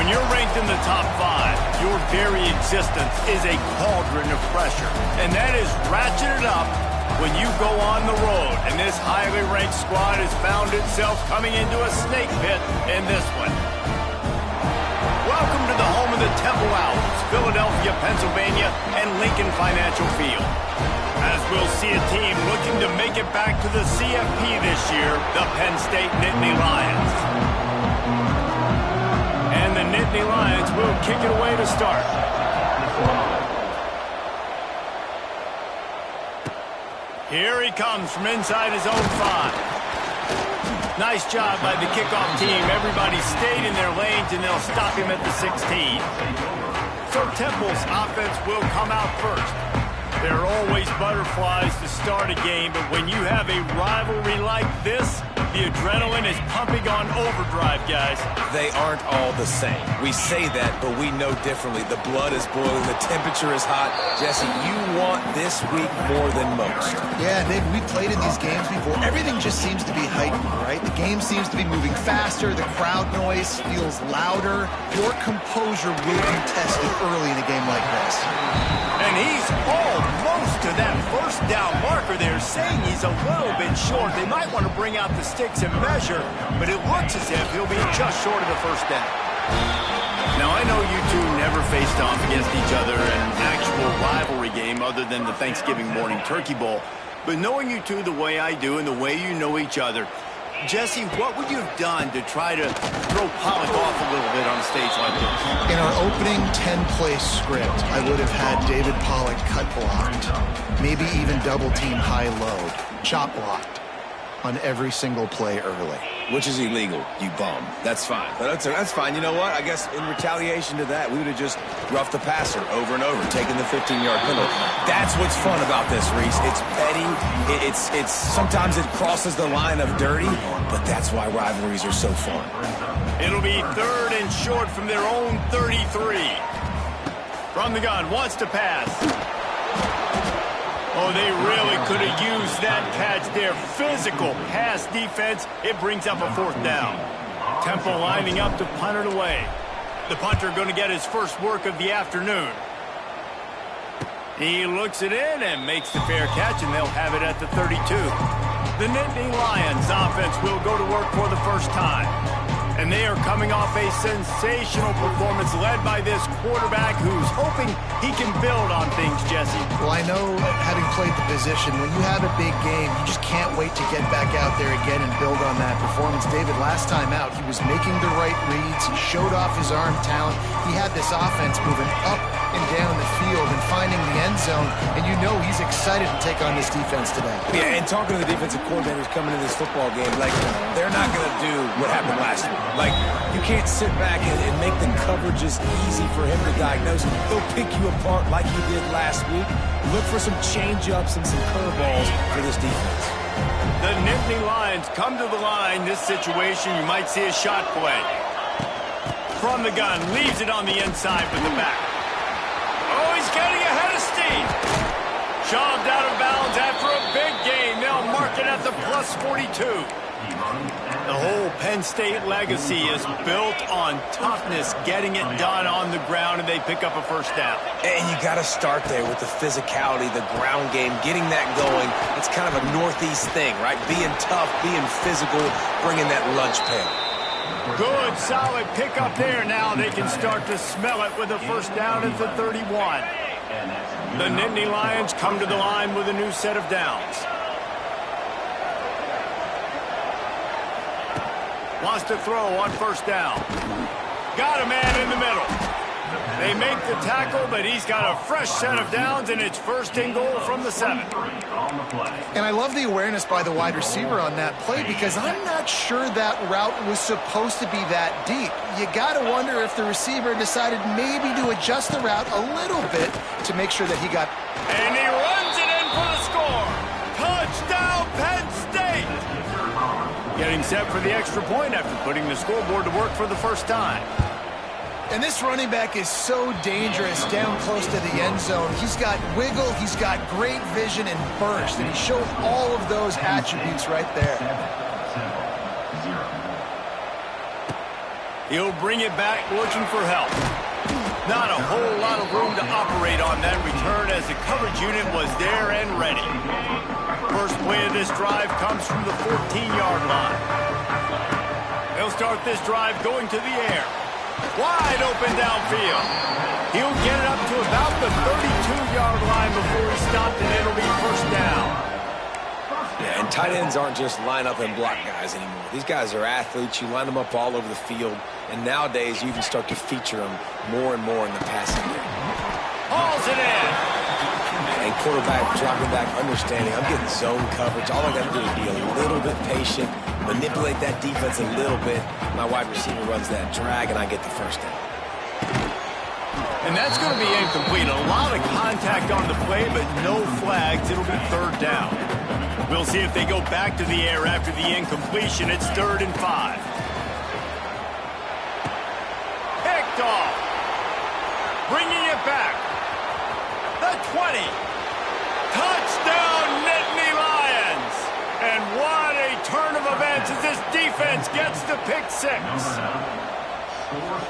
you're ranked in the top 5, your very existence is a cauldron of pressure. And that is ratcheted up when you go on the road. And this highly ranked squad has found itself coming into a snake pit in this one. Welcome to the home of the Temple Owls, Philadelphia, Pennsylvania, and Lincoln Financial Field. As we'll see a team looking to make it back to the CFP this year, the Penn State Nittany Lions. And the Nittany Lions will kick it away to start. Here he comes from inside his own 5. Nice job by the kickoff team. Everybody stayed in their lanes, and they'll stop him at the 16. So Temple's offense will come out first. There are always butterflies to start a game, but when you have a rivalry like this, the adrenaline is pumping on overdrive, guys. They aren't all the same. We say that, but we know differently. The blood is boiling. The temperature is hot. Jesse, you want this week more than most. Yeah, Nick, we played in these games before. Everything just seems to be heightened, right? The game seems to be moving faster. The crowd noise feels louder. Your composure will be tested early in a game like this. And he's almost to that first down marker there, saying he's a little bit short. They might want to bring out the sticks and measure, but it looks as if he'll be just short of the first down. Now, I know you two never faced off against each other in an actual rivalry game other than the Thanksgiving morning Turkey Bowl, but knowing you two the way I do and the way you know each other, Jesse, what would you have done to try to throw Pollock off a little bit on a stage like this? In our opening 10-play script, I would have had David Pollock cut blocked, maybe even double-team high-load, chop blocked on every single play early. Which is illegal, you bum. That's fine. But that's fine. You know what? I guess in retaliation to that, we would have just roughed the passer over and over, taking the 15-yard penalty. That's what's fun about this, Reese. It's petty. It's sometimes it crosses the line of dirty, but that's why rivalries are so fun. It'll be 3rd and short from their own 33. From the gun, wants to pass. Oh, they really could have used that catch there. Physical pass defense. It brings up a 4th down. Temple lining up to punt it away. The punter going to get his first work of the afternoon. He looks it in and makes the fair catch, and they'll have it at the 32. The Nittany Lions offense will go to work for the first time. And they are coming off a sensational performance led by this quarterback who's hoping he can build on things, Jesse. Well, I know, having played the position, when you have a big game, you just can't wait to get back out there again and build on that performance. David, last time out, he was making the right reads. He showed off his arm talent. He had this offense moving up and down the field and finding the end zone, and you know he's excited to take on this defense today. Yeah, and talking to the defensive coordinators coming into this football game, like, they're not going to do what happened last week. Like, you can't sit back and make the coverages easy for him to diagnose. He'll pick you apart like he did last week. Look for some change-ups and some curveballs for this defense. The Nittany Lions come to the line. This situation, you might see a shot play. From the gun, leaves it on the inside with the back. Oh, he's getting ahead of steam. Shoved out of bounds after a big gain. They'll mark it at the plus 42. The whole Penn State legacy is built on toughness, getting it done on the ground, and they pick up a first down. And you got to start there with the physicality, the ground game, getting that going. It's kind of a Northeast thing, right? Being tough, being physical, bringing that lunch pail. Good, solid pickup there. Now they can start to smell it with a first down at the 31. The Nittany Lions come to the line with a new set of downs. Wants to throw on first down. Got a man in the middle. They make the tackle, but he's got a fresh set of downs, and it's 1st and goal from the 7. And I love the awareness by the wide receiver on that play, because I'm not sure that route was supposed to be that deep. You got to wonder if the receiver decided maybe to adjust the route a little bit to make sure that he got... And he runs it in for the score. Touchdown, Penn State! Getting set for the extra point after putting the scoreboard to work for the first time. And this running back is so dangerous down close to the end zone. He's got wiggle, he's got great vision and burst, and he showed all of those attributes right there. He'll bring it back looking for help. Not a whole lot of room to operate on that return as the coverage unit was there and ready. First play of this drive comes from the 14-yard line. They'll start this drive going to the air. Wide open downfield. He'll get it up to about the 32-yard line before he stopped, and it'll be first down. Yeah, and tight ends aren't just line up and block guys anymore. These guys are athletes. You line them up all over the field, and nowadays you can start to feature them more and more in the passing game. Hauls it in. And quarterback dropping back, understanding I'm getting zone coverage. All I got to do is be a little bit patient, manipulate that defense a little bit. My wide receiver runs that drag, and I get the first down. And that's going to be incomplete. A lot of contact on the play, but no flags. It'll be third down. We'll see if they go back to the air after the incompletion. It's 3rd and 5. Picked off. Bringing it back. The 20. Touchdown, Nittany Lions. And what a turn of events as this defense gets the pick 6.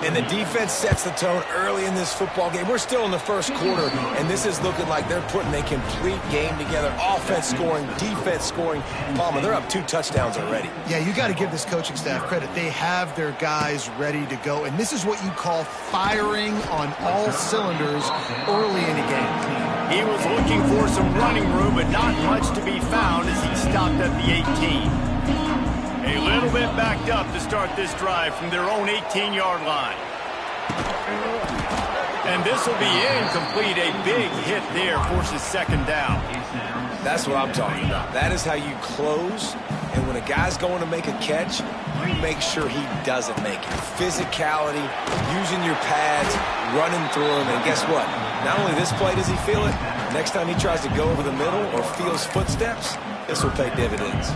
And the defense sets the tone early in this football game. We're still in the first quarter, and this is looking like they're putting a complete game together. Offense scoring, defense scoring. Palmer, they're up 2 touchdowns already. Yeah, you got to give this coaching staff credit. They have their guys ready to go, and this is what you call firing on all cylinders early in a game. He was looking for some running room, but not much to be found as he stopped at the 18. A little bit backed up to start this drive from their own 18-yard line. And this will be incomplete. A big hit there forces 2nd down. That's what I'm talking about. That is how you close. And when a guy's going to make a catch, you make sure he doesn't make it. Physicality, using your pads, running through him. And guess what? Not only this play does he feel it, next time he tries to go over the middle or feels footsteps, this will pay dividends.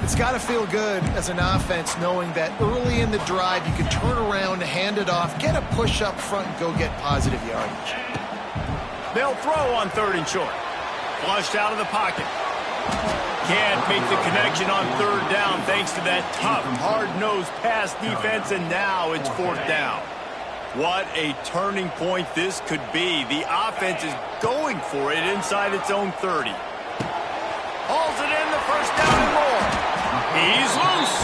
It's got to feel good as an offense knowing that early in the drive you can turn around, hand it off, get a push up front, and go get positive yardage. They'll throw on 3rd and short. Flushed out of the pocket. Can't make the connection on 3rd down thanks to that tough, hard-nosed pass defense, and now it's 4th down. What a turning point this could be. The offense is going for it inside its own 30. Hauls it in, the first down and more. He's loose.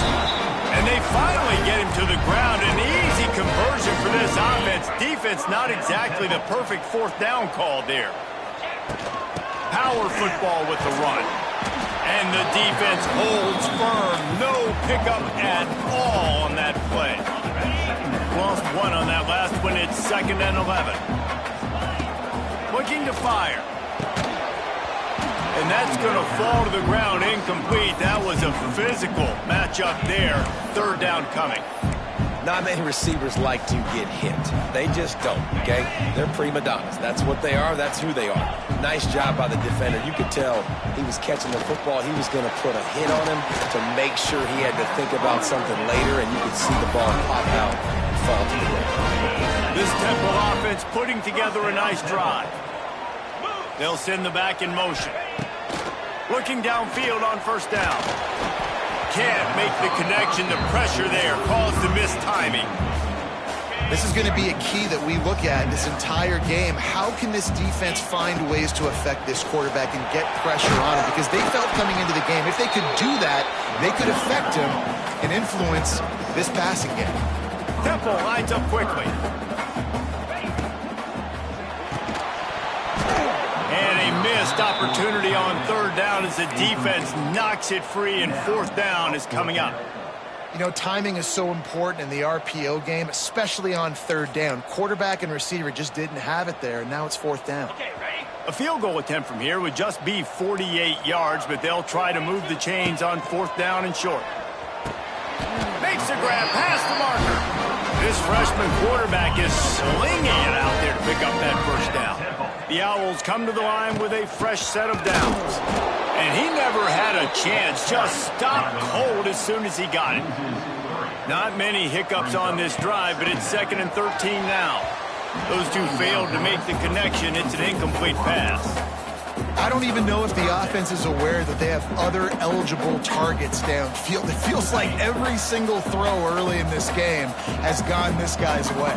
And they finally get him to the ground. An easy conversion for this offense. Defense not exactly the perfect 4th down call there. Power football with the run. And the defense holds firm. No pickup at all on that play. Lost 1 on that last one. It's 2nd and 11. Looking to fire. And that's going to fall to the ground incomplete. That was a physical matchup there. 3rd down coming. Not many receivers like to get hit. They just don't, okay? They're prima donnas. That's what they are. That's who they are. Nice job by the defender. You could tell he was catching the football. He was going to put a hit on him to make sure he had to think about something later, and you could see the ball pop out and fall to the ground. This Temple offense putting together a nice drive. They'll send the back in motion. Looking downfield on 1st down. Can't make the connection. The pressure there caused the mistiming. This is going to be a key that we look at this entire game. How can this defense find ways to affect this quarterback and get pressure on him? Because they felt coming into the game, if they could do that, they could affect him and influence this passing game. Temple lines up quickly. And a missed opportunity on 3rd down as the defense knocks it free, and 4th down is coming up. You know, timing is so important in the RPO game, especially on 3rd down. Quarterback and receiver just didn't have it there, and now it's 4th down. Okay, ready? A field goal attempt from here would just be 48 yards, but they'll try to move the chains on 4th down and short. Makes a grab past the marker. This freshman quarterback is slinging it out there to pick up that 1st down. The Owls come to the line with a fresh set of downs. And he never had a chance, just stopped cold as soon as he got it. Not many hiccups on this drive, but it's 2nd and 13 now. Those two failed to make the connection. It's an incomplete pass. I don't even know if the offense is aware that they have other eligible targets downfield. It feels like every single throw early in this game has gone this guy's way.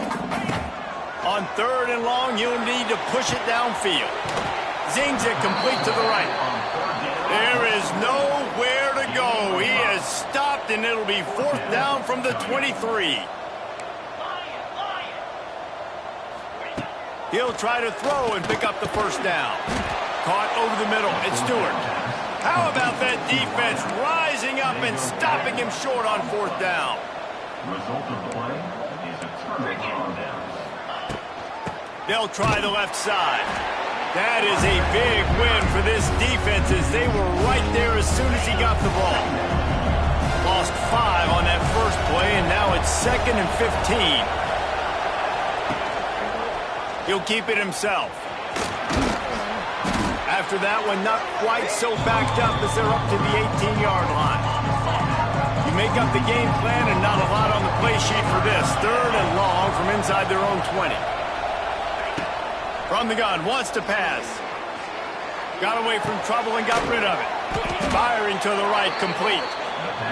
On 3rd and long, you'll need to push it downfield. Zings it complete to the right. There is nowhere to go. He has stopped, and it'll be 4th down from the 23. He'll try to throw and pick up the 1st down. Caught over the middle. It's Stewart. How about that defense rising up and stopping him short on 4th down? Result of the play is a turnover down. They'll try the left side. That is a big win for this defense as they were right there as soon as he got the ball. Lost 5 on that first play, and now it's 2nd and 15. He'll keep it himself. After that one, not quite so backed up as they're up to the 18-yard line. You make up the game plan and not a lot on the play sheet for this. 3rd and long from inside their own 20. From the gun, wants to pass. Got away from trouble and got rid of it. Firing to the right, complete.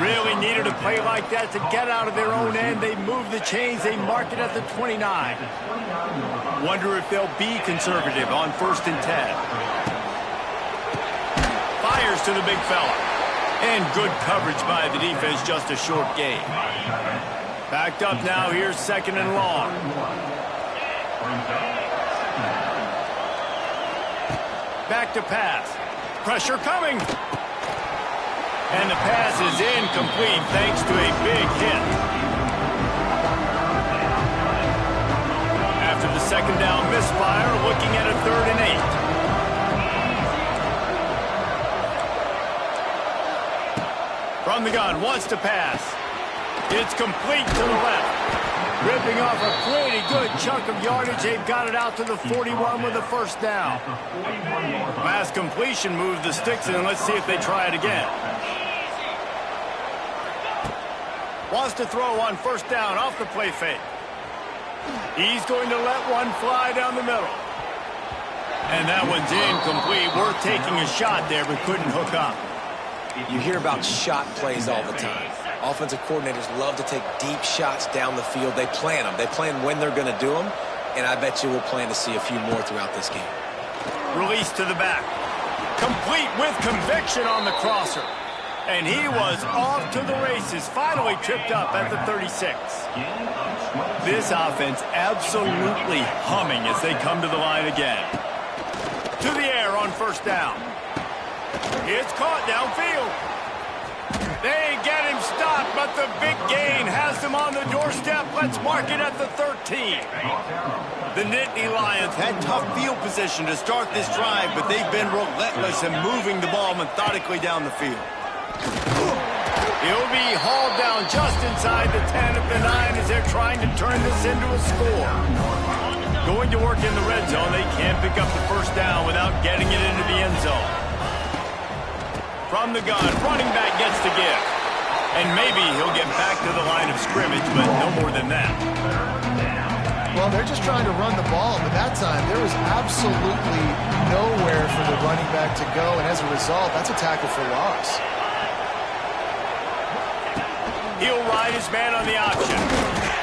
Really needed a play like that to get out of their own end. They move the chains. They mark it at the 29. Wonder if they'll be conservative on 1st and 10. Fires to the big fella. And good coverage by the defense, just a short gain. Backed up now, here's 2nd and long. Back to pass. Pressure coming. And the pass is incomplete thanks to a big hit. After the 2nd down misfire, looking at a 3rd and 8. From the gun, wants to pass. It's complete to the left. Ripping off a pretty good chunk of yardage. They've got it out to the 41 with the 1st down. Last completion moved the sticks in. Let's see if they try it again. Wants to throw on 1st down off the play fake. He's going to let one fly down the middle. And that one's incomplete. Worth taking a shot there, but couldn't hook up. You hear about shot plays all the time. Offensive coordinators love to take deep shots down the field. They plan them. They plan when they're going to do them, and I bet you we'll plan to see a few more throughout this game. Release to the back. Complete with conviction on the crosser. And he was off to the races, finally tripped up at the 36. This offense absolutely humming as they come to the line again. To the air on 1st down. It's caught downfield. They get him stopped, but the big gain has them on the doorstep. Let's mark it at the 13. The Nittany Lions had tough field position to start this drive, but they've been relentless in moving the ball methodically down the field. He'll be hauled down just inside the 10 of the 9 as they're trying to turn this into a score. Going to work in the red zone, they can't pick up the 1st down without getting it into the end zone. From the gun, running back gets the give. And maybe he'll get back to the line of scrimmage, but no more than that. Well, they're just trying to run the ball, but that time there was absolutely nowhere for the running back to go, and as a result, that's a tackle for loss. He'll ride his man on the option.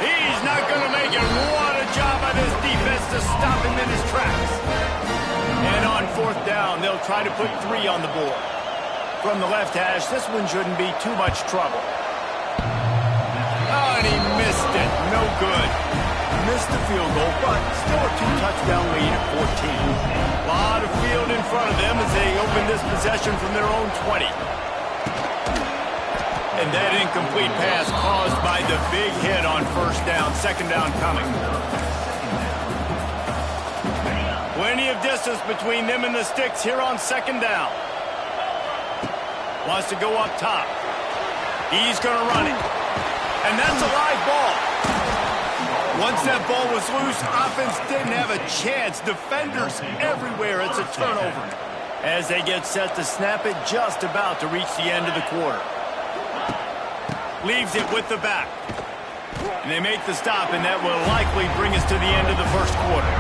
He's not going to make it. What a job by this defense to stop him in his tracks. And on 4th down, they'll try to put 3 on the board. From the left hash, this one shouldn't be too much trouble. Oh, and he missed it. No good. Missed the field goal, but still a 2-touchdown lead at 14. A lot of field in front of them as they open this possession from their own 20. And that incomplete pass caused by the big hit on 1st down. 2nd down coming. Plenty of distance between them and the sticks here on 2nd down. Wants to go up top. He's going to run it. And that's a live ball. Once that ball was loose, offense didn't have a chance. Defenders everywhere. It's a turnover. As they get set to snap it, just about to reach the end of the quarter. Leaves it with the back. And they make the stop, and that will likely bring us to the end of the 1st quarter.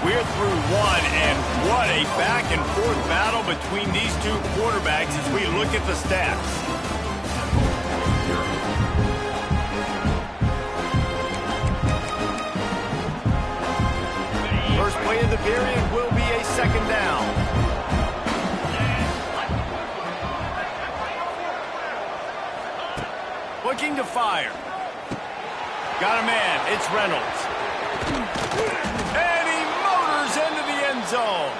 We're through one, and what a back-and-forth battle between these two quarterbacks as we look at the stats. First play of the period will be a second down. Looking to fire. Got a man. It's Reynolds. And he motors into the end zone.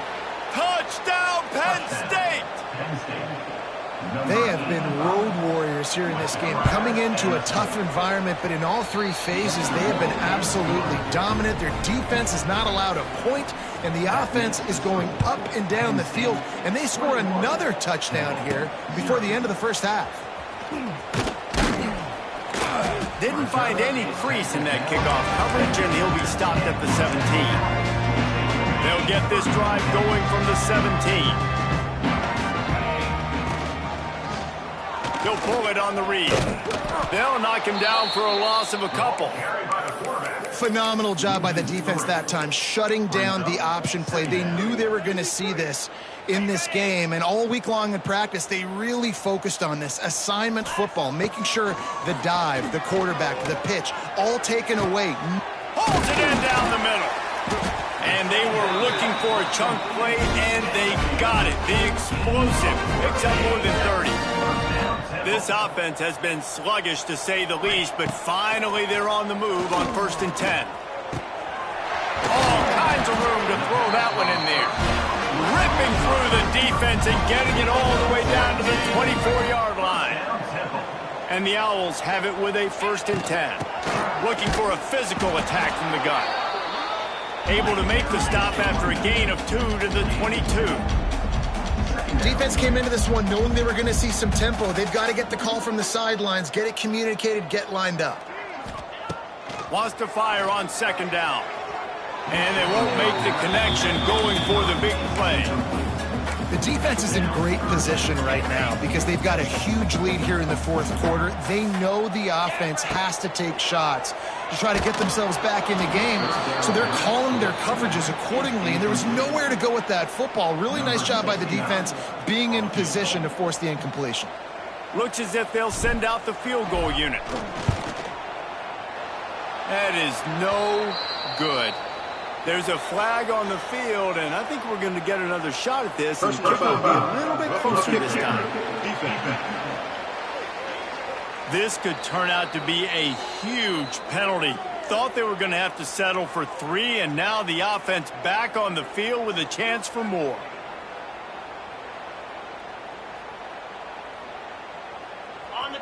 Touchdown, Penn State! They have been road warriors here in this game, coming into a tough environment, but in all three phases, they have been absolutely dominant. Their defense is not allowed a point, and the offense is going up and down the field, and they score another touchdown here before the end of the first half. Didn't find any crease in that kickoff coverage, and he'll be stopped at the 17. They'll get this drive going from the 17. He'll pull it on the read. They'll knock him down for a loss of a couple. Phenomenal job by the defense that time, shutting down the option play. They knew they were going to see this in this game, and all week long in practice, they really focused on this assignment football, making sure the dive, the quarterback, the pitch, all taken away. Holds it in down the middle. And they were looking for a chunk play, and they got it. The explosive picks up more than 30. This offense has been sluggish, to say the least, but finally they're on the move on 1st and 10. All kinds of room to throw that one in there. Ripping through the defense and getting it all the way down to the 24-yard line. And the Owls have it with a 1st and 10. Looking for a physical attack from the gun. Able to make the stop after a gain of 2 to the 22. Defense came into this one knowing they were going to see some tempo. They've got to get the call from the sidelines, get it communicated, get lined up. Wants to fire on 2nd down. And they won't make the connection going for the big play. The defense is in great position right now because they've got a huge lead here in the 4th quarter. They know the offense has to take shots to try to get themselves back in the game. So they're calling their coverages accordingly, and there was nowhere to go with that football. Really nice job by the defense being in position to force the incompletion. Looks as if they'll send out the field goal unit. That is no good. There's a flag on the field, and I think we're going to get another shot at this. And the kicker will be a little bit closer this time. This could turn out to be a huge penalty. Thought they were going to have to settle for 3, and now the offense back on the field with a chance for more.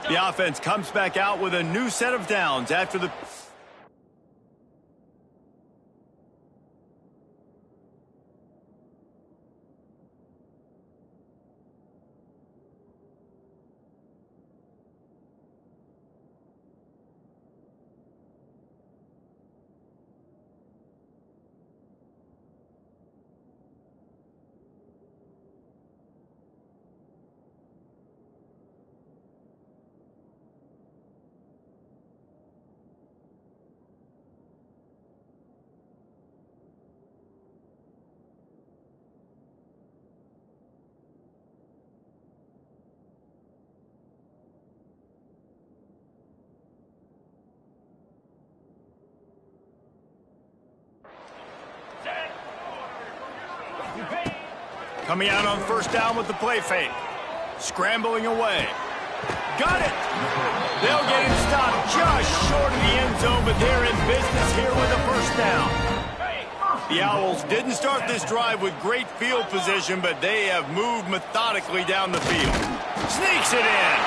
The offense comes back out with a new set of downs after the... Coming out on 1st down with the play fake. Scrambling away. Got it! They'll get him stopped just short of the end zone, but they're in business here with a 1st down. The Owls didn't start this drive with great field position, but they have moved methodically down the field. Sneaks it in!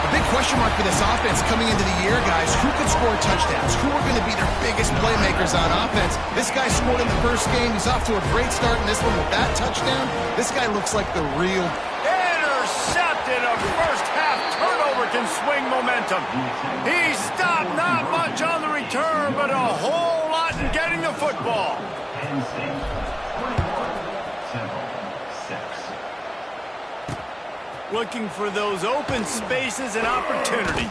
A big question mark for this offense coming into the year, guys. Who could score touchdowns? Who are going to be their biggest playmakers on offense? This guy scored in the first game. He's off to a great start in this one with that touchdown. This guy looks like the real... Intercepted! A first-half turnover can swing momentum. He stopped, not much on the return, but a whole lot in getting the football. Looking for those open spaces and opportunity.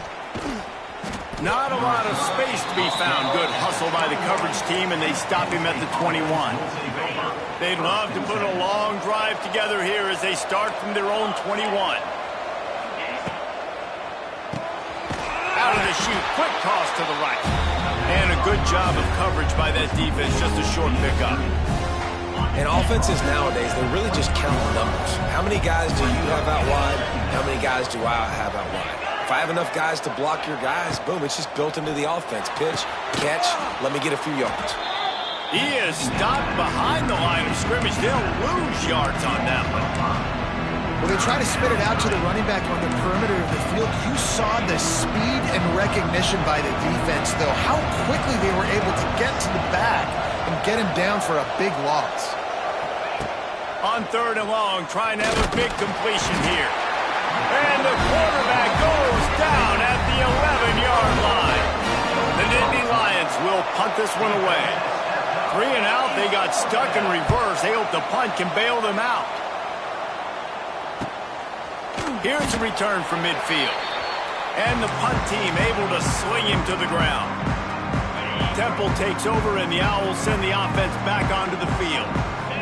Not a lot of space to be found. Good hustle by the coverage team, and they stop him at the 21. They'd love to put a long drive together here as they start from their own 21. Out of the chute, quick toss to the right. And a good job of coverage by that defense, just a short pickup. And offenses nowadays, they're really just counting numbers. How many guys do you have out wide? How many guys do I have out wide? If I have enough guys to block your guys, boom, it's just built into the offense. Pitch, catch, let me get a few yards. He is stopped behind the line of scrimmage. They'll lose yards on that one. Well, they try to spit it out to the running back on the perimeter of the field. You saw the speed and recognition by the defense, though. How quickly they were able to get to the back and get him down for a big loss. On 3rd and long, trying to have a big completion here. And the quarterback goes down at the 11-yard line. The Nittany Lions will punt this one away. 3 and out, they got stuck in reverse. They hope the punt can bail them out. Here's a return from midfield. And the punt team able to sling him to the ground. Temple takes over, and the Owls send the offense back onto the field.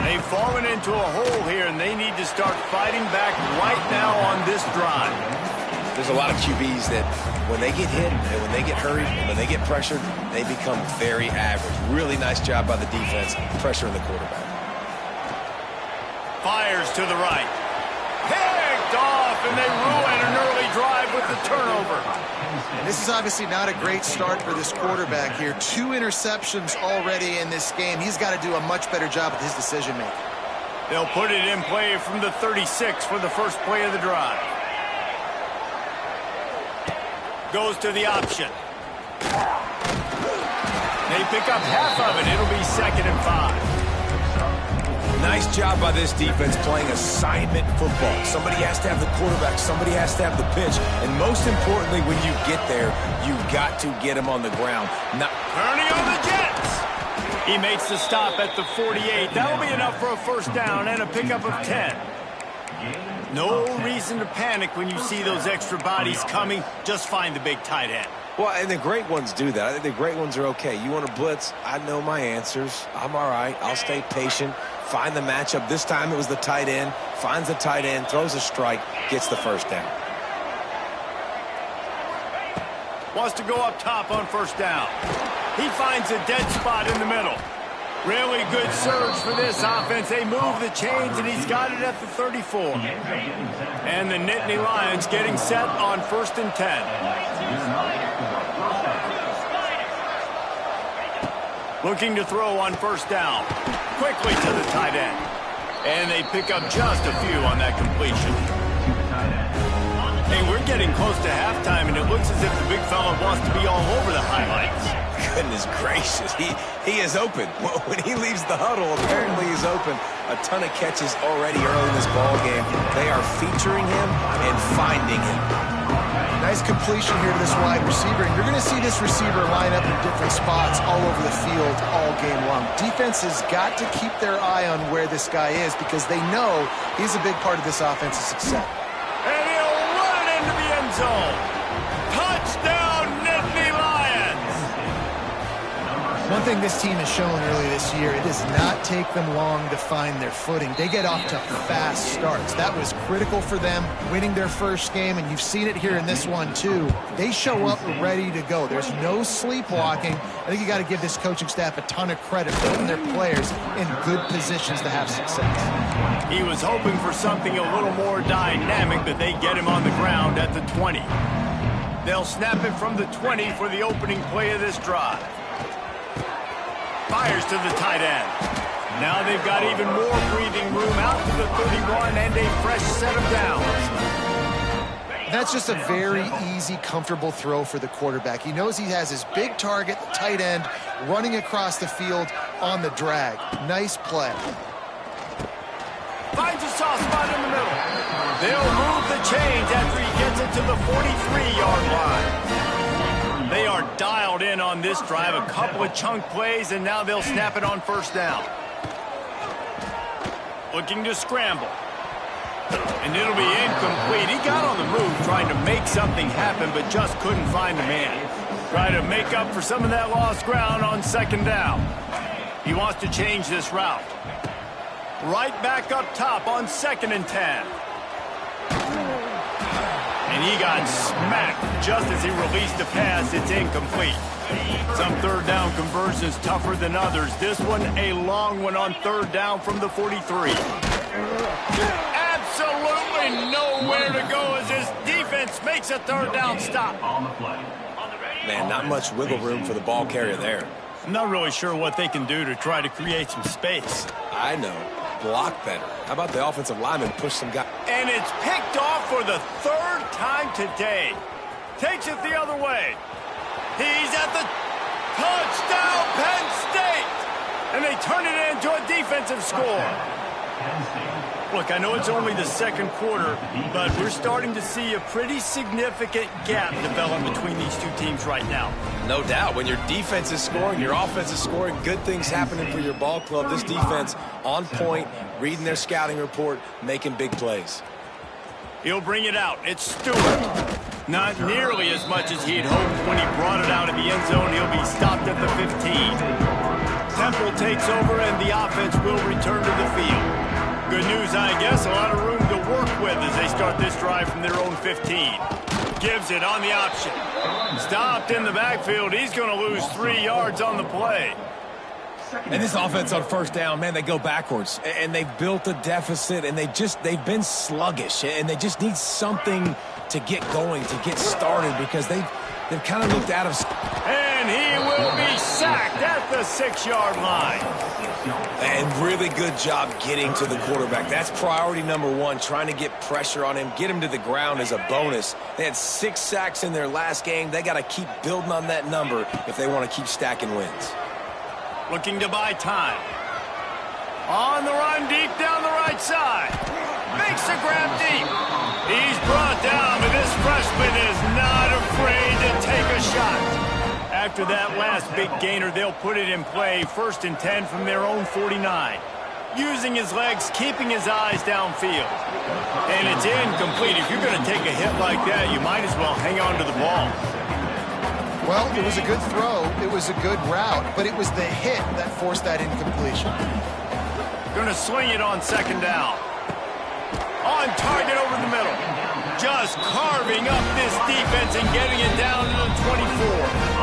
They've fallen into a hole here, and they need to start fighting back right now on this drive. There's a lot of QBs that when they get hit and when they get hurried and when they get pressured, they become very average. Really nice job by the defense, pressuring the quarterback. Fires to the right. Picked off, and they ruin an early drive with the turnover. And this is obviously not a great start for this quarterback here. 2 interceptions already in this game. He's got to do a much better job with his decision-making. They'll put it in play from the 36 for the first play of the drive. Goes to the option. They pick up half of it. It'll be 2nd and 5. Nice job by this defense playing assignment football. Somebody has to have the quarterback. Somebody has to have the pitch. And most importantly, when you get there, you've got to get him on the ground. Turning on the Jets. He makes the stop at the 48. That'll be enough for a first down and a pickup of 10. No reason to panic when you see those extra bodies coming. Just find the big tight end. Well, and the great ones do that. I think the great ones are okay. You want to blitz? I know my answers. I'm all right. I'll stay patient. Find the matchup. This time it was the tight end. Finds the tight end, throws a strike, gets the first down. Wants to go up top on first down. He finds a dead spot in the middle. Really good surge for this offense. They move the chains, and he's got it at the 34. And the Nittany Lions getting set on 1st and 10. Looking to throw on first down. Quickly to the tight end. And they pick up just a few on that completion. Hey, we're getting close to halftime, and it looks as if the big fella wants to be all over the highlights. Goodness gracious, he is open. When he leaves the huddle, apparently he's open. A ton of catches already early in this ball game. They are featuring him and finding him. Nice completion here to this wide receiver. And you're going to see this receiver line up in different spots all over the field all game long. Defense has got to keep their eye on where this guy is because they know he's a big part of this offense's success. And he'll run it into the end zone. Touchdown, Nittany Lions! One thing this team has shown early this year, it does not take them long to find their footing. They get off to fast starts. That was critical for them, winning their first game, and you've seen it here in this one too. They show up ready to go. There's no sleepwalking. I think you got to give this coaching staff a ton of credit for putting their players in good positions to have success. He was hoping for something a little more dynamic, but they get him on the ground at the 20. They'll snap it from the 20 for the opening play of this drive. Fires to the tight end. Now they've got even more breathing room out to the 31 and a fresh set of downs. That's just a very easy, comfortable throw for the quarterback. He knows he has his big target, the tight end, running across the field on the drag. Nice play. Finds a soft spot in the middle. They'll move the chains after he gets it to the 43-yard line. They are dialed in on this drive. A couple of chunk plays, and now they'll snap it on first down. Looking to scramble. And it'll be incomplete. He got on the move trying to make something happen, but just couldn't find a man. Try to make up for some of that lost ground on second down. He wants to change this route. Right back up top on 2nd and 10. And he got smacked just as he released the pass. It's incomplete. Some third down conversions tougher than others. This one a long one on 3rd down from the 43. Absolutely nowhere to go as his defense makes a 3rd down stop. Man, not much wiggle room for the ball carrier there. I'm not really sure what they can do to try to create some space. I know. Block better. How about the offensive lineman push some guy? And it's picked off for the 3rd time today. Takes it the other way. He's at the touchdown, Penn State! And they turn it into a defensive score. Look, I know it's only the 2nd quarter, but we're starting to see a pretty significant gap develop between these two teams right now. No doubt. When your defense is scoring, your offense is scoring, good things happening for your ball club. This defense on point, reading their scouting report, making big plays. He'll bring it out. It's Stewart. Not nearly as much as he'd hoped when he brought it out of the end zone. He'll be stopped at the 15. Temple takes over and the offense will return to the field. Good news, I guess, a lot of room to work with as they start this drive from their own 15. Gives it on the option. Stopped in the backfield. He's going to lose 3 yards on the play. And this offense on 1st down, man, they go backwards. And they've built a deficit, and they've been sluggish. And they just need something to get going, to get started, because they've kind of looked out of... And he will be sacked at the 6-yard line. And really good job getting to the quarterback. That's priority number 1, trying to get pressure on him, get him to the ground as a bonus. They had 6 sacks in their last game. They got to keep building on that number if they want to keep stacking wins. Looking to buy time. On the run, deep down the right side. Makes a grab deep. He's brought down, but this freshman is not afraid to take a shot. After that last big gainer, they'll put it in play. 1st and 10 from their own 49. Using his legs, keeping his eyes downfield. And it's incomplete. If you're going to take a hit like that, you might as well hang on to the ball. Well, it was a good throw. It was a good route, but it was the hit that forced that incompletion. Going to sling it on 2nd down. On target over the middle. Just carving up this defense and getting it down to the 24.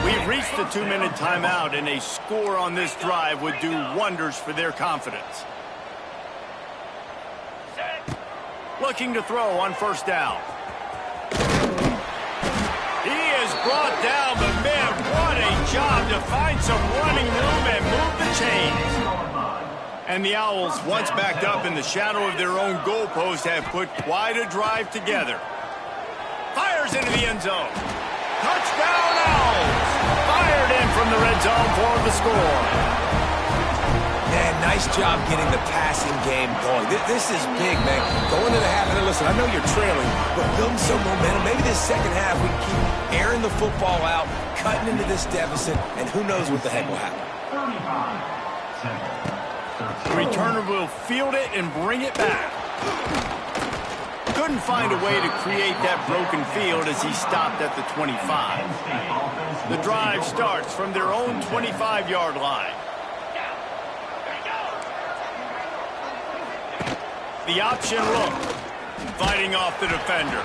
We've reached the 2-minute timeout, and a score on this drive would do wonders for their confidence. Looking to throw on 1st down. He is brought down, but man, what a job to find some running room and move the chains. And the Owls, once backed up in the shadow of their own goalpost, have put quite a drive together. Fires into the end zone. Touchdown Owls! Fired in from the red zone for the score. Man, nice job getting the passing game going. This is big, man. Going to the half, and listen, I know you're trailing, but building some momentum. Maybe this 2nd half we can keep airing the football out, cutting into this deficit, and who knows what the heck will happen. The returner will field it and bring it back. Couldn't find a way to create that broken field as he stopped at the 25. The drive starts from their own 25-yard line. The option look, fighting off the defender.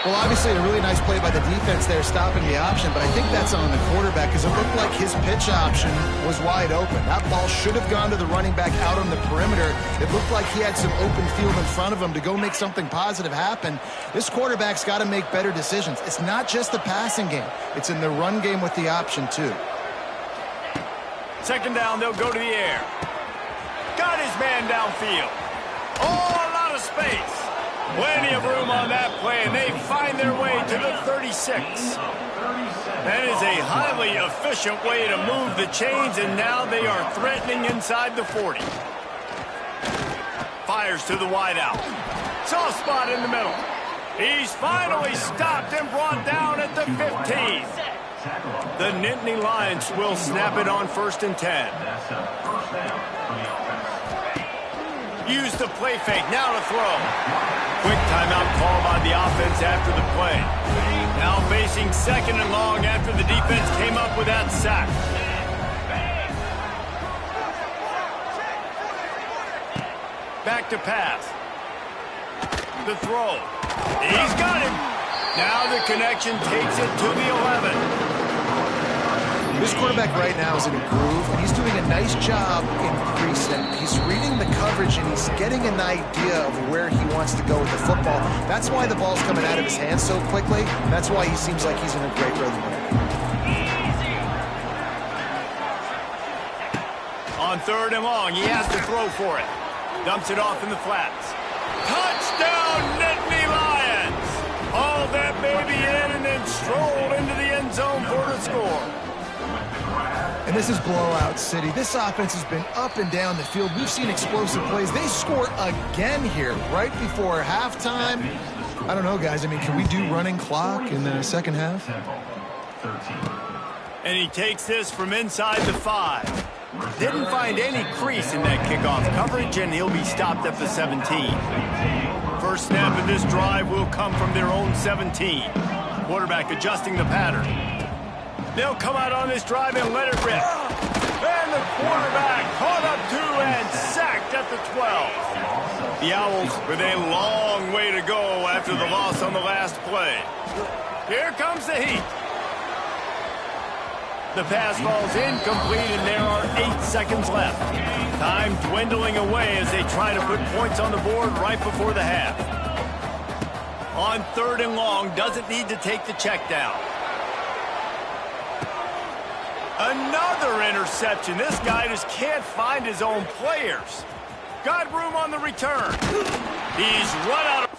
Well, obviously a really nice play by the defense there, stopping the option, but I think that's on the quarterback because it looked like his pitch option was wide open. That ball should have gone to the running back out on the perimeter. It looked like he had some open field in front of him to go make something positive happen. This quarterback's got to make better decisions. It's not just the passing game. It's in the run game with the option, too. 2nd down, they'll go to the air. Got his man downfield. Oh, a lot of space. Plenty of room on that play, and they find their way to the 36. That is a highly efficient way to move the chains, and now they are threatening inside the 40. Fires to the wideout. Soft spot in the middle. He's finally stopped and brought down at the 15. The Nittany Lions will snap it on 1st and 10. Use the play fake. Now to throw. Quick timeout call by the offense after the play. Now facing 2nd and long after the defense came up with that sack. Back to pass. The throw. He's got him. Now the connection takes it to the 11. This quarterback right now is in a groove, and he's doing a nice job in precept. He's reading the coverage, and he's getting an idea of where he wants to go with the football. That's why the ball's coming out of his hands so quickly, and that's why he seems like he's in a great rhythm with it. On 3rd and long, he has to throw for it. Dumps it off in the flats. Touchdown, Nittany Lions! Hauled that baby in and then strolled into the end zone for the score. And this is blowout city. This offense has been up and down the field. We've seen explosive plays. They score again here right before halftime. I don't know, guys. I mean, can we do running clock in the second half? And he takes this from inside the 5. Didn't find any crease in that kickoff coverage, and he'll be stopped at the 17. First snap of this drive will come from their own 17. Quarterback adjusting the pattern. They'll come out on this drive and let it rip. And the quarterback caught up to and sacked at the 12. The Owls with a long way to go after the loss on the last play. Here comes the heat. The pass falls incomplete, and there are 8 seconds left. Time dwindling away as they try to put points on the board right before the half. On 3rd and long, doesn't need to take the check down. Another interception. This guy just can't find his own players. Got room on the return. He's run out of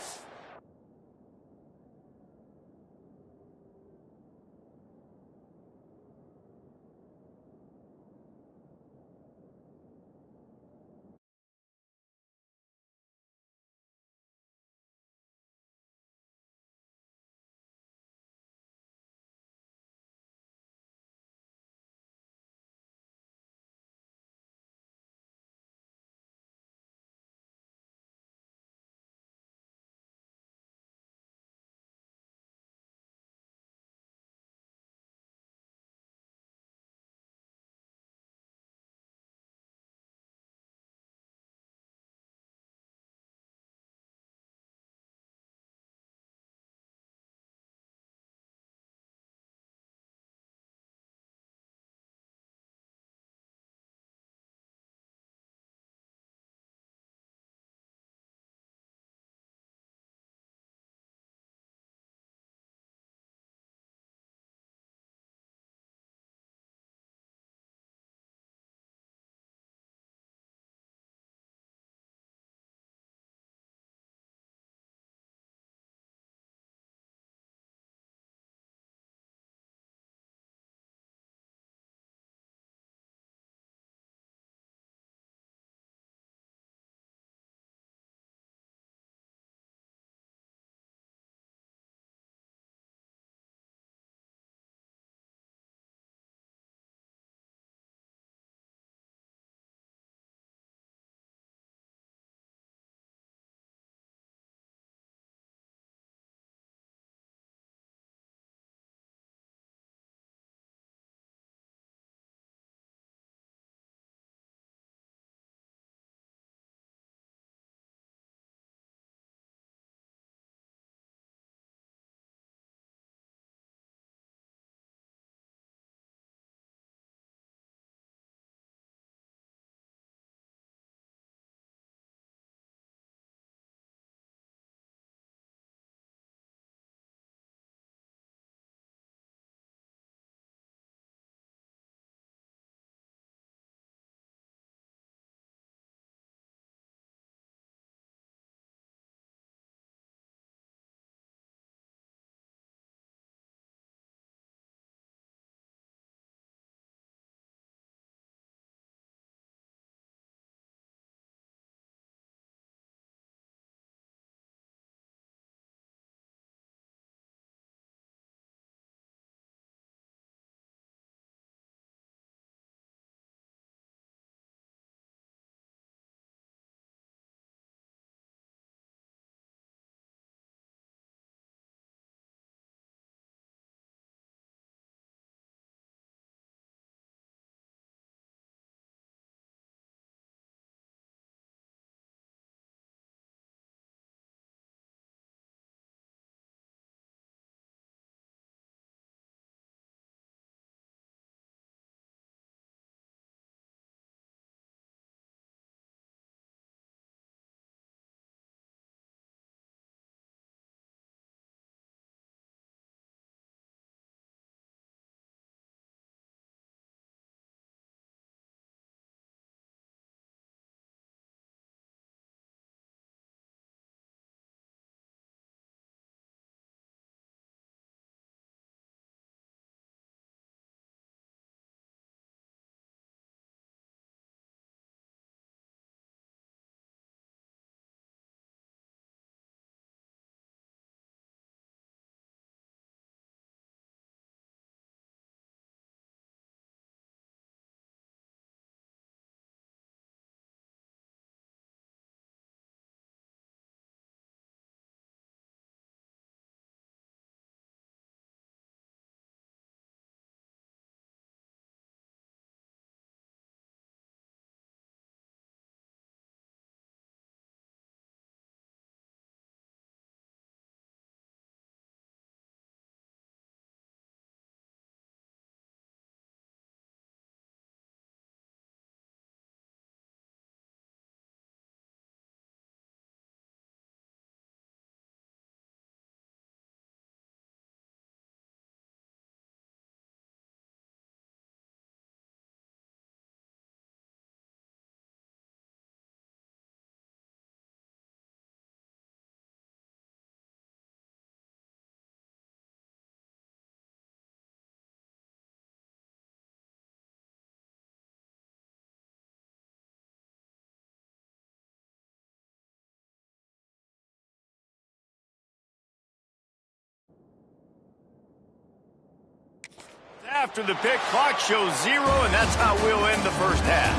after the pick. Clock shows 0, and that's how we'll end the first half.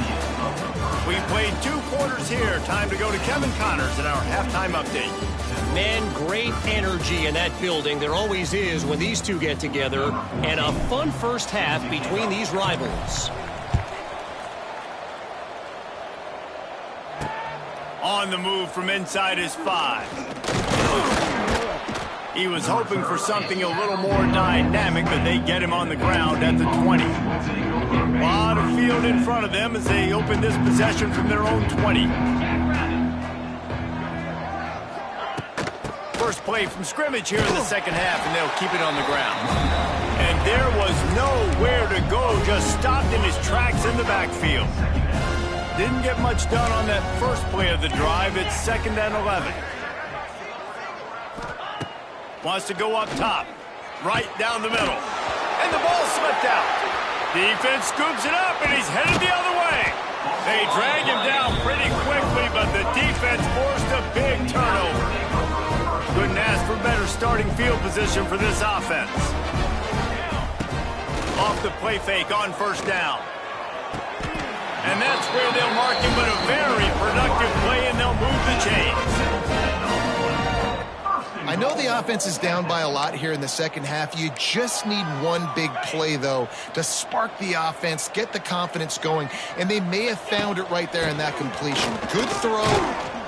We played 2 quarters here. Time to go to Kevin Connors in our halftime update. Man, great energy in that building. There always is when these two get together. And a fun first half between these rivals. On the move from inside his 5. He was hoping for something a little more dynamic, but they get him on the ground at the 20. A lot of field in front of them as they open this possession from their own 20. First play from scrimmage here in the second half, and they'll keep it on the ground. And there was nowhere to go, just stopped in his tracks in the backfield. Didn't get much done on that first play of the drive. It's 2nd and 11. Wants to go up top, right down the middle. And the ball slipped out. Defense scoops it up, and he's headed the other way. They drag him down pretty quickly, but the defense forced a big turnover. Couldn't ask for better starting field position for this offense. Off the play fake on first down. And that's where they'll mark him, but a very productive play, and they'll move the chains. I know the offense is down by a lot here in the second half. You just need one big play, though, to spark the offense, get the confidence going, and they may have found it right there in that completion. Good throw.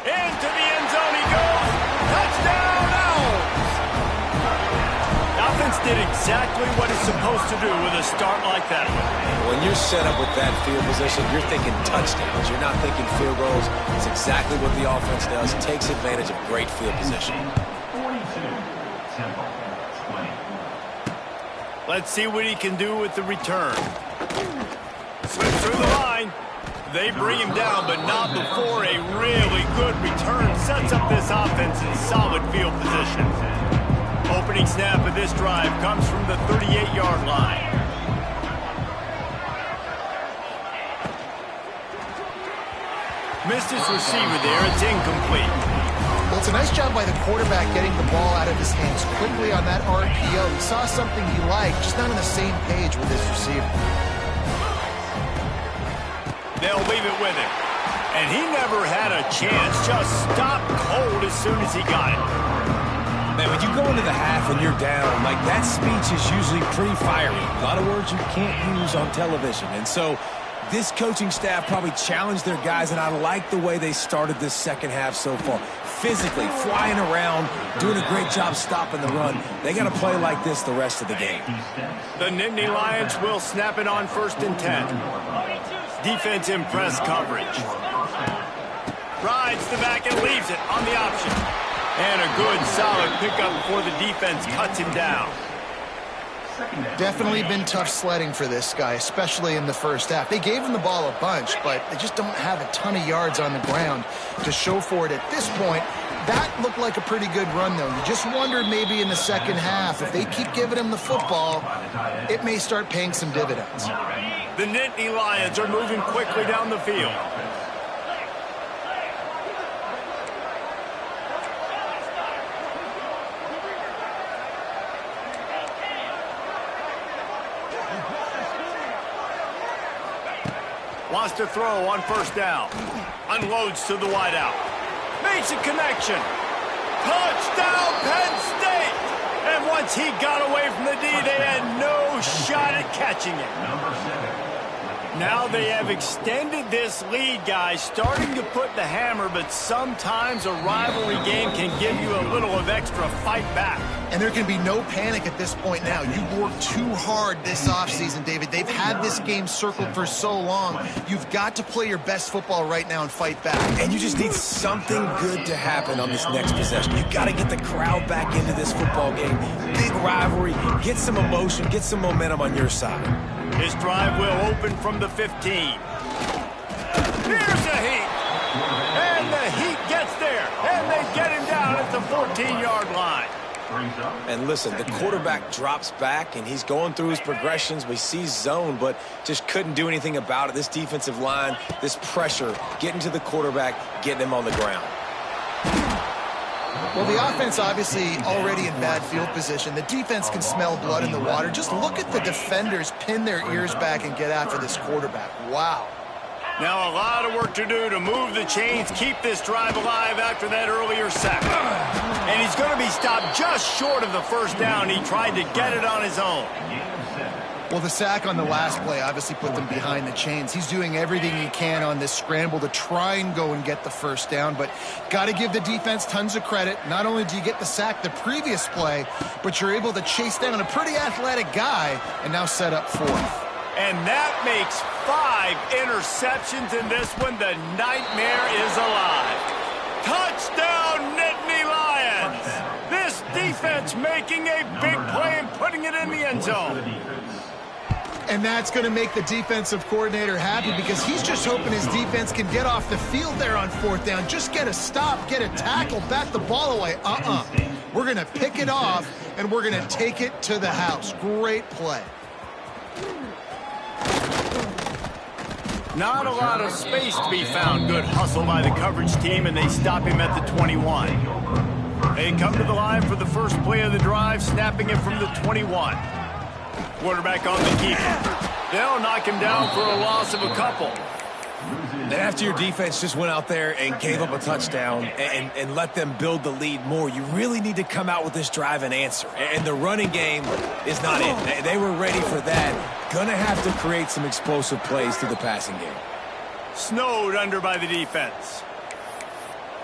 Into the end zone he goes. Touchdown, Owls! The offense did exactly what it's supposed to do with a start like that. When you're set up with that field position, you're thinking touchdowns. You're not thinking field goals. It's exactly what the offense does. Takes advantage of great field position. Let's see what he can do with the return. Slips through the line. They bring him down, but not before a really good return sets up this offense in solid field position. Opening snap of this drive comes from the 38-yard line. Missed his receiver there. It's incomplete. Well, it's a nice job by the quarterback getting the ball out of his hands quickly on that RPO. He saw something he liked, just not on the same page with his receiver. They'll leave it with him. And he never had a chance. Just stopped cold as soon as he got it. Man, when you go into the half and you're down, like that speech is usually pretty fiery. A lot of words you can't use on television. And so this coaching staff probably challenged their guys, and I like the way they started this second half so far. Physically, flying around, doing a great job stopping the run. They got to play like this the rest of the game. The Nittany Lions will snap it on 1st and 10. Defense in press coverage. Rides the back and leaves it on the option. And a good, solid pickup before the defense cuts him down. Definitely been tough sledding for this guy, especially in the first half. They gave him the ball a bunch, but they just don't have a ton of yards on the ground to show for it at this point. That looked like a pretty good run, though. You just wondered maybe in the second half, if they keep giving him the football, it may start paying some dividends. The Nittany Lions are moving quickly down the field. Wants to throw on first down. Unloads to the wideout. Makes a connection. Touchdown, Penn State! And once he got away from the D, they had no shot at catching it. Now they have extended this lead, guys, starting to put the hammer, but sometimes a rivalry game can give you a little of extra fight back. And there can be no panic at this point now. You've worked too hard this offseason, David. They've had this game circled for so long. You've got to play your best football right now and fight back. And you just need something good to happen on this next possession. You've got to get the crowd back into this football game. Big rivalry. Get some emotion. Get some momentum on your side. His drive will open from the 15. Here's the Heat. And the Heat gets there. And they get him down at the 14-yard line. And listen, the quarterback drops back, and he's going through his progressions. We see zone, but just couldn't do anything about it. This defensive line, this pressure, getting to the quarterback, getting him on the ground. Well, the offense obviously already in bad field position. The defense can smell blood in the water. Just look at the defenders pin their ears back and get after this quarterback. Wow. Now a lot of work to do to move the chains, keep this drive alive after that earlier sack. And he's going to be stopped just short of the first down. He tried to get it on his own. Well, the sack on the last play obviously put them behind the chains. He's doing everything he can on this scramble to try and go and get the first down, but got to give the defense tons of credit. Not only do you get the sack the previous play, but you're able to chase down a pretty athletic guy and now set up fourth. And that makes 5 interceptions in this one. The nightmare is alive. Touchdown, Nittany Lions! This defense making a big play and putting it in the end zone. And that's going to make the defensive coordinator happy because he's just hoping his defense can get off the field there on fourth down. Just get a stop, get a tackle, bat the ball away. We're going to pick it off, and we're going to take it to the house. Great play. Not a lot of space to be found. Good hustle by the coverage team, and they stop him at the 21. They come to the line for the first play of the drive, snapping it from the 21. Quarterback on the keeper. They'll knock him down for a loss of a couple. And after your defense just went out there and gave up a touchdown and let them build the lead more, you really need to come out with this drive and answer. And the running game is not it. They were ready for that. Gonna have to create some explosive plays through the passing game. Snowed under by the defense.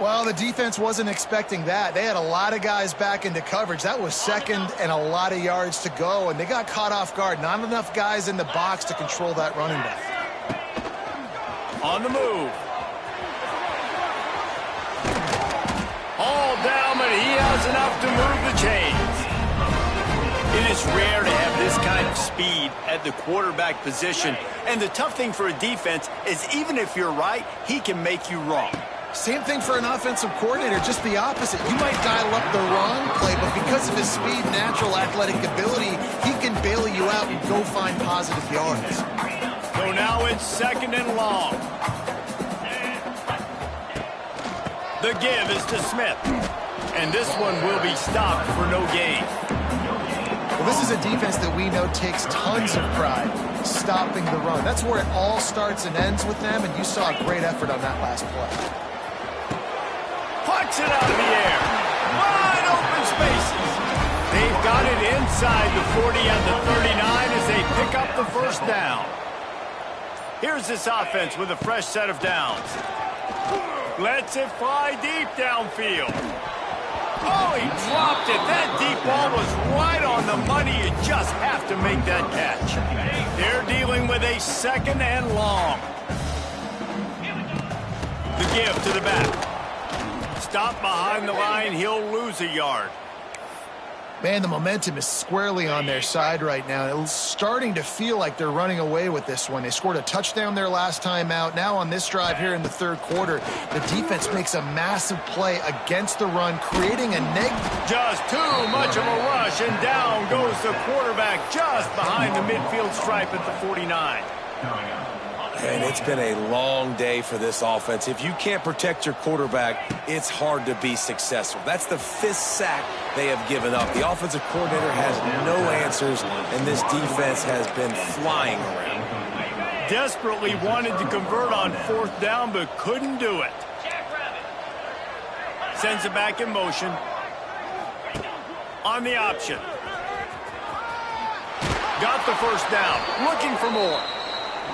Well, the defense wasn't expecting that. They had a lot of guys back into coverage. That was second and a lot of yards to go, and they got caught off guard. Not enough guys in the box to control that running back. On the move. All down, but he has enough to move the chains. It is rare to have this kind of speed at the quarterback position, and the tough thing for a defense is even if you're right, he can make you wrong. Same thing for an offensive coordinator, just the opposite. You might dial up the wrong play, but because of his speed, natural athletic ability, he can bail you out and go find positive yards. So now it's second and long. The give is to Smith. And this one will be stopped for no gain. Well, this is a defense that we know takes tons of pride stopping the run. That's where it all starts and ends with them, and you saw a great effort on that last play. Puts it out of the air. Wide open spaces. They've got it inside the 40 and the 39 as they pick up the first down. Here's this offense with a fresh set of downs. Lets it fly deep downfield. Oh, he dropped it. That deep ball was right on the money. You just have to make that catch. They're dealing with a second and long. The give to the back. Stop behind the line. He'll lose a yard. Man, the momentum is squarely on their side right now. It's starting to feel like they're running away with this one. They scored a touchdown their last time out. Now on this drive here in the third quarter, the defense makes a massive play against the run, creating a negative. Just too much of a rush, and down goes the quarterback just behind the midfield stripe at the 49. And it's been a long day for this offense. If you can't protect your quarterback, it's hard to be successful. That's the 5th sack they have given up. The offensive coordinator has no answers, and this defense has been flying around. Desperately wanted to convert on fourth down, but couldn't do it. Sends it back in motion. On the option. Got the first down. Looking for more.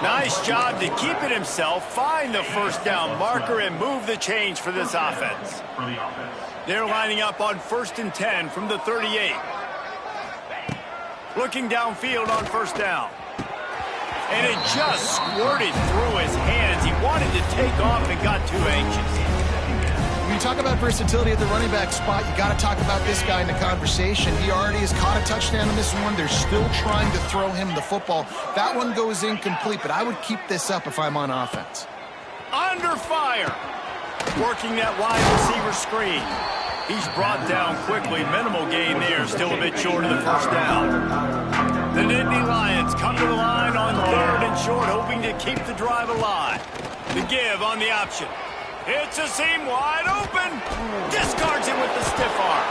Nice job to keep it himself, find the first down marker, and move the chains for this offense. They're lining up on 1st and 10 from the 38. Looking downfield on first down. And it just squirted through his hands. He wanted to take off and got too anxious. When you talk about versatility at the running back spot, you got to talk about this guy in the conversation. He already has caught a touchdown in this one. They're still trying to throw him the football. That one goes incomplete, but I would keep this up if I'm on offense. Under fire. Working that wide receiver screen. He's brought down quickly. Minimal gain there. Still a bit short of the first down. The Nittany Lions come to the line on 3rd and short, hoping to keep the drive alive. The give on the option. It's a seam wide open. Discards it with the stiff arm.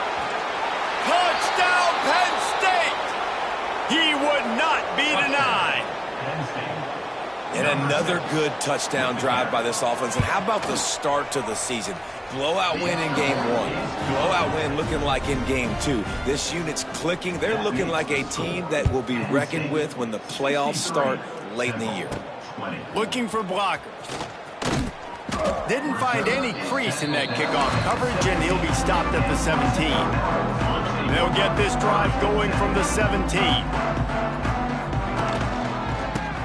Touchdown, Penn State. He would not be denied. And another good touchdown drive by this offense. And how about the start to the season? Blowout win in game 1. Blowout win looking like in game 2. This unit's clicking. They're looking like a team that will be reckoned with when the playoffs start late in the year. Looking for blockers. Didn't find any crease in that kickoff coverage, and he'll be stopped at the 17. They'll get this drive going from the 17.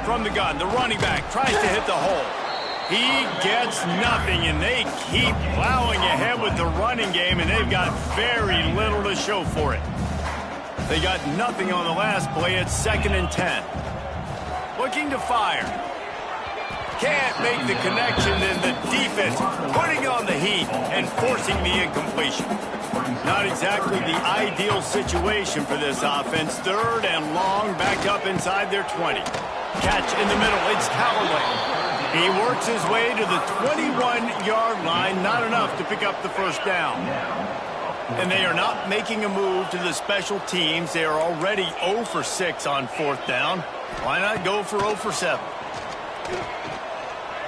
From the gun, the running back tries to hit the hole. He gets nothing, and they keep plowing ahead with the running game, and they've got very little to show for it. They got nothing on the last play. It's 2nd and 10. Looking to fire. Can't make the connection, and the defense putting on the heat and forcing the incompletion. Not exactly the ideal situation for this offense. 3rd and long, back up inside their 20. Catch in the middle. It's Callaway. He works his way to the 21-yard line. Not enough to pick up the first down. And they are not making a move to the special teams. They are already 0 for 6 on 4th down. Why not go for 0 for 7?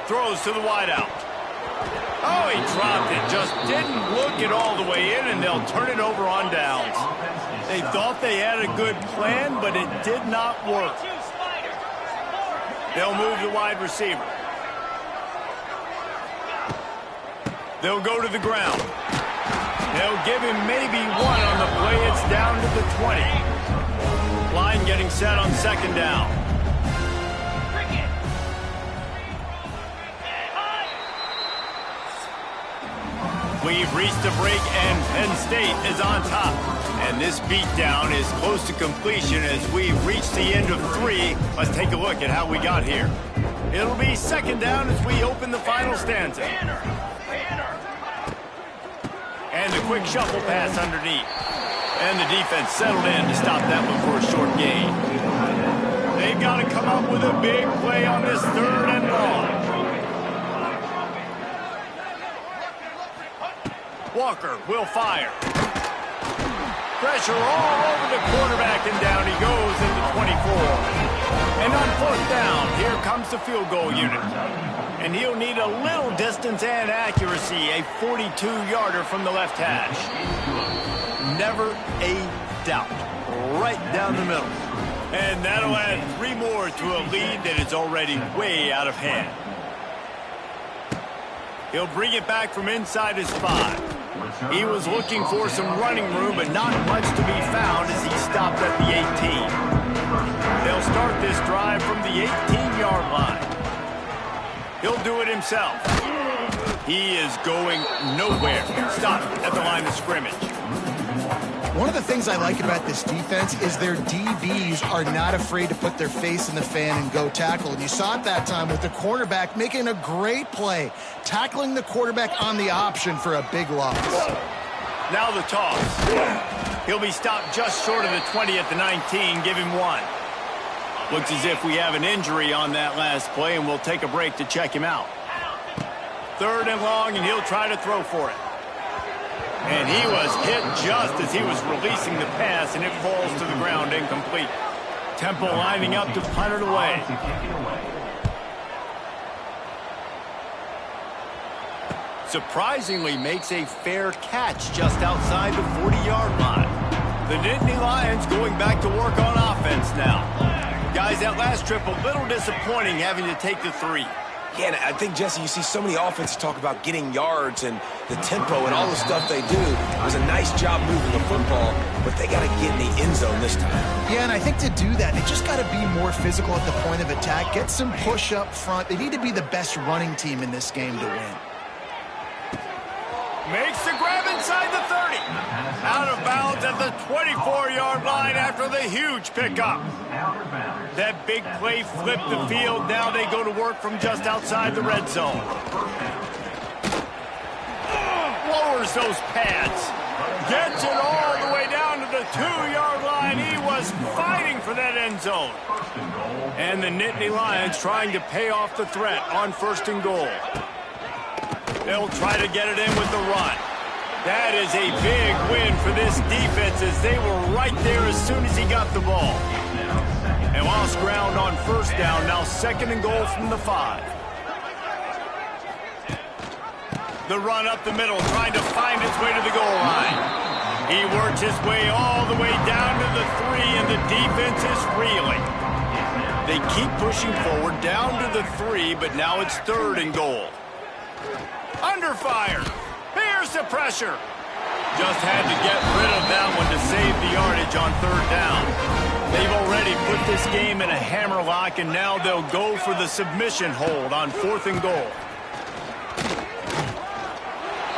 Throws to the wideout. Oh, he dropped it. Just didn't look it all the way in, and they'll turn it over on downs. They thought they had a good plan, but it did not work. They'll move the wide receiver. They'll go to the ground. They'll give him maybe 1 on the play. It's down to the 20. Line getting set on 2nd down. We've reached a break, and Penn State is on top. And this beatdown is close to completion as we reach the end of 3. Let's take a look at how we got here. It'll be 2nd down as we open the final stanza. And the quick shuffle pass underneath. And the defense settled in to stop that one for a short gain. They've got to come up with a big play on this 3rd and long. Walker will fire. Pressure all over the quarterback, and down he goes into 24. And on 4th down, here comes the field goal unit. And he'll need a little distance and accuracy, a 42-yarder from the left hash. Never a doubt. Right down the middle. And that'll add 3 more to a lead that is already way out of hand. He'll bring it back from inside his 5. He was looking for some running room, but not much to be found as he stopped at the 18. They'll start this drive from the 18-yard line. He'll do it himself. He is going nowhere. Stop at the line of scrimmage. One of the things I like about this defense is their DBs are not afraid to put their face in the fan and go tackle. And you saw it that time with the cornerback making a great play, tackling the quarterback on the option for a big loss. Now the toss. He'll be stopped just short of the 20 at the 19. Give him 1. Looks as if we have an injury on that last play, and we'll take a break to check him out. 3rd and long, and he'll try to throw for it. And he was hit just as he was releasing the pass, and it falls to the ground incomplete. Temple lining up to punt it away. Surprisingly makes a fair catch just outside the 40-yard line. The Nittany Lions going back to work on offense now. Guys, that last trip a little disappointing having to take the 3. Yeah, and I think, Jesse, you see so many offenses talk about getting yards and the tempo and all the stuff they do. It was a nice job moving the football, but they got to get in the end zone this time. Yeah, and I think to do that, they just got to be more physical at the point of attack, get some push up front. They need to be the best running team in this game to win. Makes the grab inside the 30. Out of bounds at the 24-yard line after the huge pickup. That big play flipped the field. Now they go to work from just outside the red zone. Lowers those pads. Gets it all the way down to the 2-yard line. He was fighting for that end zone. And the Nittany Lions trying to pay off the threat on 1st and goal. They'll try to get it in with the run. That is a big win for this defense as they were right there as soon as he got the ball. And lost ground on first down, now 2nd and goal from the 5. The run up the middle, trying to find its way to the goal line. He works his way all the way down to the 3, and the defense is reeling. They keep pushing forward down to the 3, but now it's 3rd and goal. Under fire. Here's the pressure. Just had to get rid of that one to save the yardage on 3rd down. They've already put this game in a hammerlock, and now they'll go for the submission hold on 4th and goal.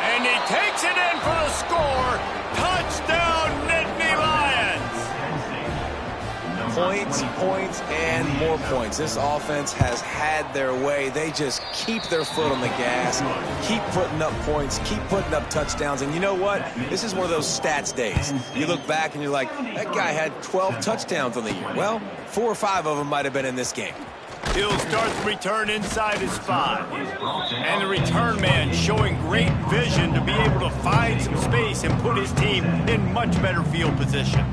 And he takes it in for the score. Touchdown, Nittany Lions. Points, points, and more points. This offense has had their way. They just keep their foot on the gas, keep putting up points, keep putting up touchdowns. And you know what? This is one of those stats days. You look back and you're like, that guy had 12 touchdowns on the year. Well, 4 or 5 of them might have been in this game. He'll start the return inside his 5. And the return man showing great vision to be able to find some space and put his team in much better field position.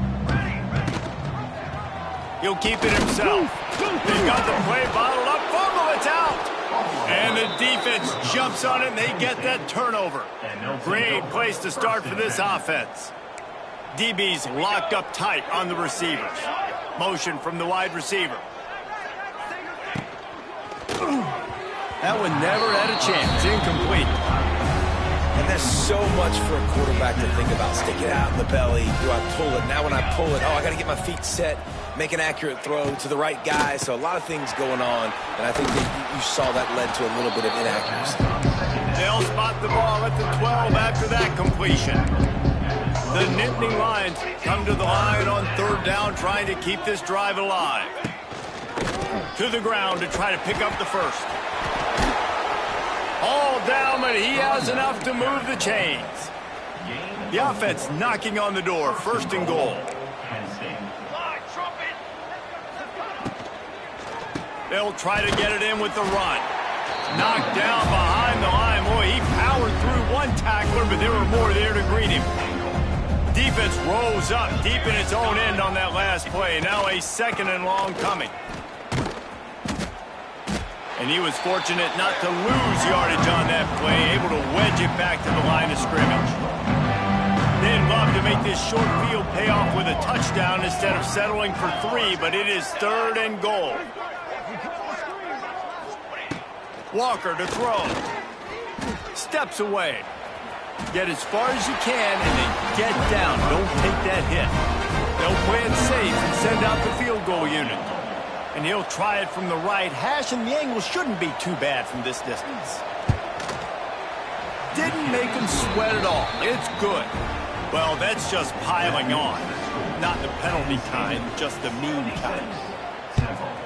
He'll keep it himself. He's got the play bottled up. Fumble, it's out. And the defense jumps on it, and they get that turnover. Great place to start for this offense. DB's locked up tight on the receivers. Motion from the wide receiver. That one never had a chance. Incomplete. And there's so much for a quarterback to think about. Stick it out in the belly. Do I pull it? Now when I pull it, I got to get my feet set, make an accurate throw to the right guy. So a lot of things going on, and I think that you saw that led to a little bit of inaccuracy. They'll spot the ball at the 12 after that completion. The Nittany Lions come to the line on 3rd down, trying to keep this drive alive. To the ground to try to pick up the 1st. All down, but he has enough to move the chains. The offense knocking on the door, 1st and goal. They'll try to get it in with the run. Knocked down behind the line. Boy, he powered through one tackler, but there were more there to greet him. Defense rose up deep in its own end on that last play. Now a 2nd and long coming. And he was fortunate not to lose yardage on that play, able to wedge it back to the line of scrimmage. They'd love to make this short field pay off with a touchdown instead of settling for 3, but it is 3rd and goal. Walker to throw. Steps away. Get as far as you can and then get down. Don't take that hit. They'll play it safe and send out the field goal unit. And he'll try it from the right hash, and the angle shouldn't be too bad from this distance. Didn't make him sweat at all. It's good. Well, that's just piling on. Not the penalty kind, just the mean kind.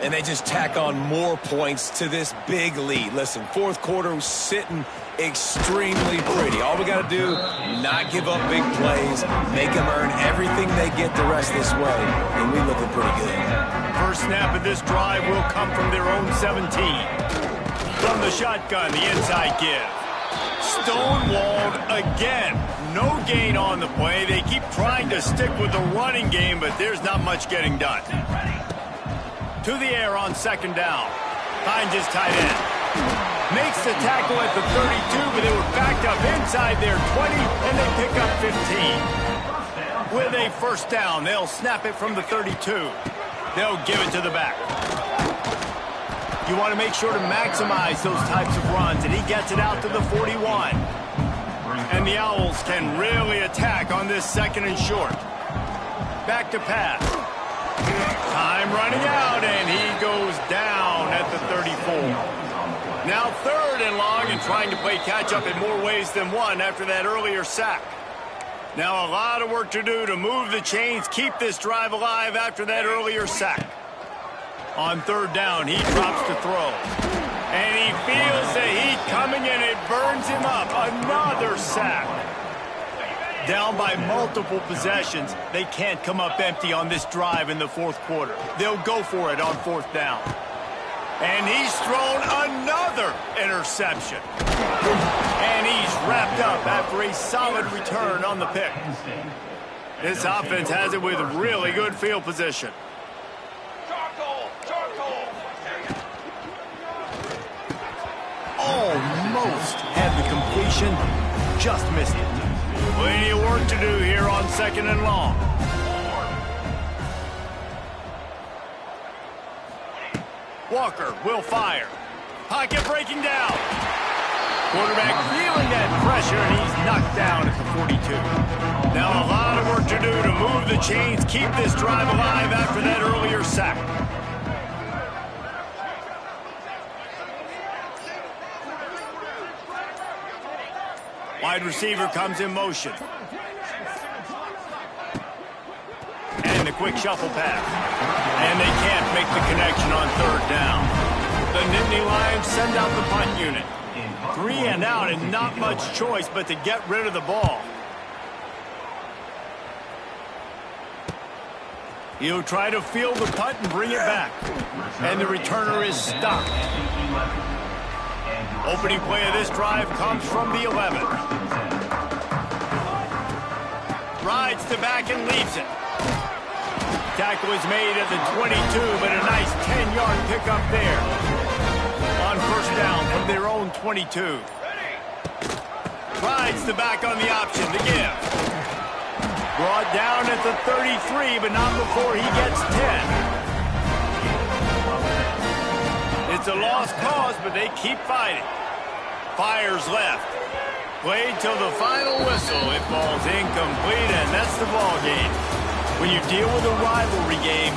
And they just tack on more points to this big lead. Listen, 4th quarter was sitting extremely pretty. All we got to do, not give up big plays, make them earn everything they get the rest this way, and we looking pretty good. First snap of this drive will come from their own 17. From the shotgun, the inside give. Stonewalled again. No gain on the play. They keep trying to stick with the running game, but there's not much getting done. To the air on 2nd down. Finds his tight end. Makes the tackle at the 32, but they were backed up inside their 20, and they pick up 15. With a 1st down, they'll snap it from the 32. They'll give it to the back. You want to make sure to maximize those types of runs, and he gets it out to the 41. And the Owls can really attack on this 2nd and short. Back to pass. Time running out, and he goes down at the 34. Now 3rd and long, and trying to play catch-up in more ways than one after that earlier sack. Now a lot of work to do to move the chains, keep this drive alive after that earlier sack. On 3rd down, he drops to throw. And he feels the heat coming, and it burns him up. Another sack. Down by multiple possessions, they can't come up empty on this drive in the 4th quarter. They'll go for it on 4th down. And he's thrown another interception. And he's wrapped up after a solid return on the pick. This offense has it with really good field position. Almost had the completion, just missed it. Plenty of work to do here on 2nd and long. Walker will fire. Pocket breaking down. Quarterback feeling that pressure, and he's knocked down at the 42. Now a lot of work to do to move the chains, keep this drive alive after that earlier sack. Wide receiver comes in motion. And the quick shuffle pass. And they can't make the connection on 3rd down. The Nittany Lions send out the punt unit. 3 and out and not much choice but to get rid of the ball. He'll try to field the punt and bring it back. And the returner is stopped. Opening play of this drive comes from the 11. Rides to back and leaves it. Tackle is made at the 22, but a nice 10-yard pickup there. On 1st down from their own 22. Rides the back on the option to give. Brought down at the 33, but not before he gets 10. It's a lost cause, but they keep fighting. Fires left. Played till the final whistle. It falls incomplete, and that's the ball game. When you deal with a rivalry game,